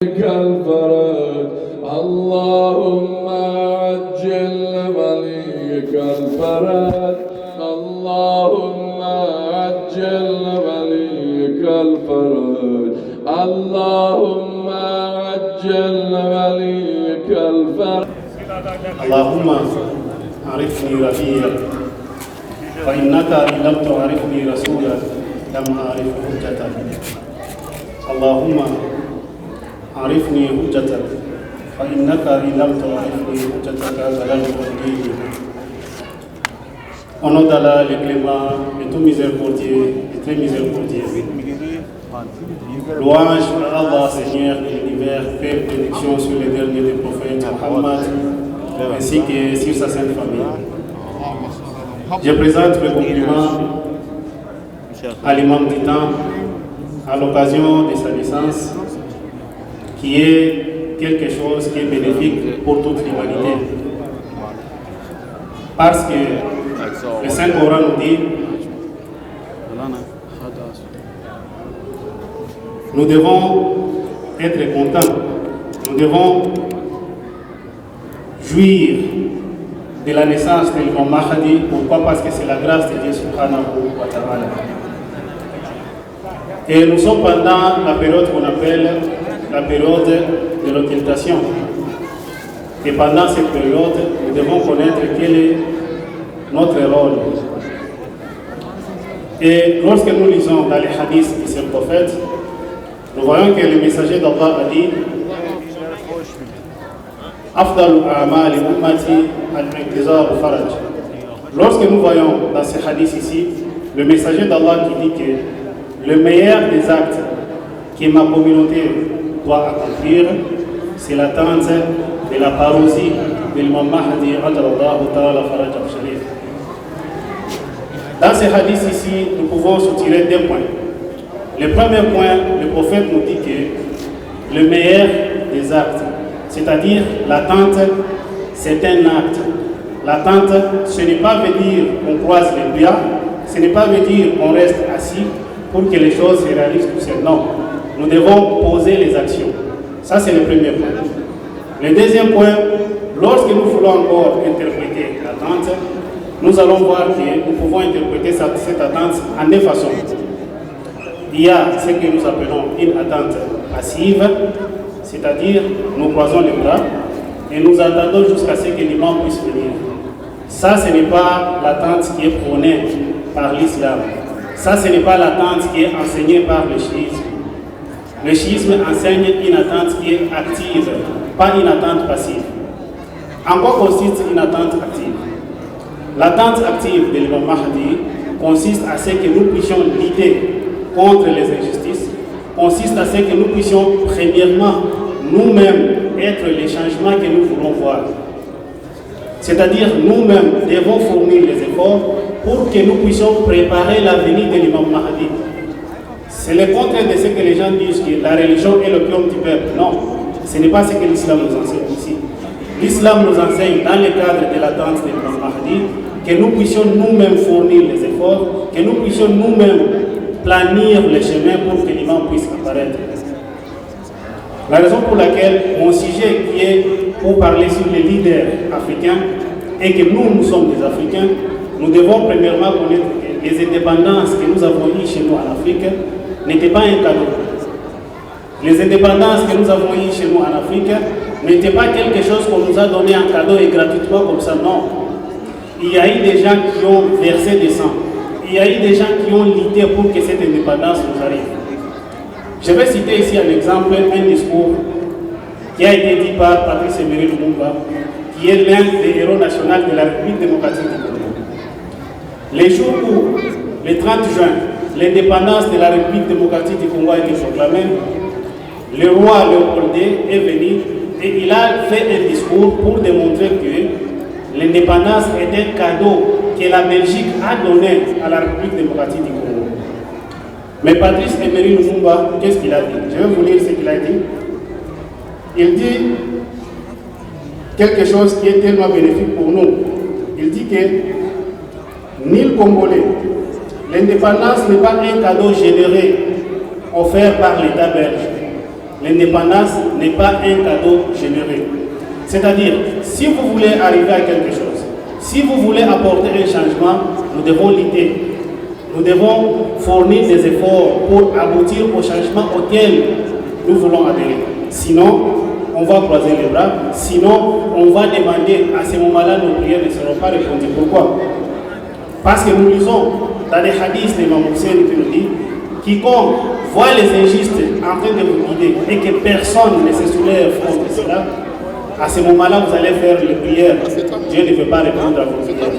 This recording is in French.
الفرج اللهم عجل وليك الفرج اللهم عجل وليك الفرج اللهم عجل وليك الفرج اللهم عرفني رفيقا فإنك إن لم تعرفني رسولا لم أعرف حجتك. اللهم عرفني حجتك فإنك إن لم تعرفني حجتك فلن تهديني. Au nom d'Allah, le clément, le tout miséricordieux, le très miséricordieux. Louange à Allah, Seigneur de l'univers, paix et bénédiction sur les derniers des prophètes Muhammad, ainsi que sur sa sainte famille. Je présente mes compliments à l'imam du temps à l'occasion de sa naissance, qui est quelque chose qui est bénéfique pour toute l'humanité. Parce que le Saint-Coran nous dit, nous devons être contents, nous devons jouir de la naissance de l'imam Mahdi. Pourquoi? Parce que c'est la grâce de Dieu subhanahu wa ta'ala. Et nous sommes pendant la période qu'on appelle la période de l'occultation. Et pendant cette période, nous devons connaître quel est notre rôle. Et lorsque nous lisons dans les hadiths de ce prophète, nous voyons que le messager d'Allah a dit Afdal a'mal ummati al-intizar al-faraj. Lorsque nous voyons dans ces hadiths ici, le messager d'Allah qui dit que le meilleur des actes que ma communauté doit accomplir, c'est l'attente de la parousie de l'imam Mahdi adallahu ta'ala faraj al-sharif. Dans ces hadiths ici, nous pouvons soutirer deux points. Le premier point, le prophète nous dit que le meilleur des actes, c'est-à-dire l'attente, c'est un acte. L'attente, ce n'est pas veut dire qu'on croise les bras, ce n'est pas veut dire qu'on reste assis pour que les choses se réalisent tout seul. Non, nous devons poser les actions. Ça, c'est le premier point. Le deuxième point, lorsque nous voulons encore interpréter l'attente, nous allons voir que nous pouvons interpréter cette attente en deux façons. Il y a ce que nous appelons une attente passive, c'est-à-dire nous croisons les bras et nous attendons jusqu'à ce que l'imam puisse venir. Ça, ce n'est pas l'attente qui est prônée par l'islam. Ça, ce n'est pas l'attente qui est enseignée par le chiisme. Le chiisme enseigne une attente qui est active, pas une attente passive. En quoi consiste une attente active? L'attente active de l'imam Mahdi consiste à ce que nous puissions lutter contre les injustices, consiste à ce que nous puissions premièrement nous-mêmes être les changements que nous voulons voir. C'est-à-dire nous-mêmes devons fournir les efforts pour que nous puissions préparer l'avenir de l'imam Mahdi. C'est le contraire de ce que les gens disent, que la religion est l'opium du peuple. Non, ce n'est pas ce que l'islam nous enseigne ici. L'islam nous enseigne dans le cadre de l'attente de l'imam Mahdi que nous puissions nous-mêmes fournir les efforts, que nous puissions nous-mêmes planir les chemins pour que l'imam puisse apparaître. La raison pour laquelle mon sujet qui est pour parler sur les leaders africains et que nous sommes des Africains, nous devons premièrement connaître que les indépendances que nous avons eues chez nous en Afrique n'étaient pas un cadeau. Les indépendances que nous avons eues chez nous en Afrique n'étaient pas quelque chose qu'on nous a donné en cadeau et gratuitement comme ça, non. Il y a eu des gens qui ont versé des sangs. Il y a eu des gens qui ont lutté pour que cette indépendance nous arrive. Je vais citer ici un exemple, un discours qui a été dit par Patrice Emery Lumumba, qui est l'un des héros nationaux de la République démocratique du Congo. Les jours où, le 30 juin, l'indépendance de la République démocratique du Congo a été proclamée, le roi Léopold II est venu et il a fait un discours pour démontrer que l'indépendance est un cadeau que la Belgique a donné à la République démocratique du Congo. Mais Patrice Emery Lumumba, qu'est-ce qu'il a dit? Je vais vous lire ce qu'il a dit. Il dit quelque chose qui est tellement bénéfique pour nous. Il dit que ni le Congolais, l'indépendance n'est pas un cadeau généré offert par l'État belge. l'indépendance n'est pas un cadeau généreux. C'est-à-dire, si vous voulez arriver à quelque chose, si vous voulez apporter un changement, nous devons lutter. Nous devons fournir des efforts pour aboutir au changement auquel nous voulons adhérer. Sinon, on va croiser les bras. Sinon, on va demander à ce moment-là, nos prières ne seront pas répondues. Pourquoi? Parce que nous lisons dans les hadiths de Imam Hussein qui nous dit quiconque voit les injustes en train de vous guider et que personne ne se soulève contre cela, à ce moment-là, vous allez faire les prières. Dieu ne veut pas répondre à vos prières.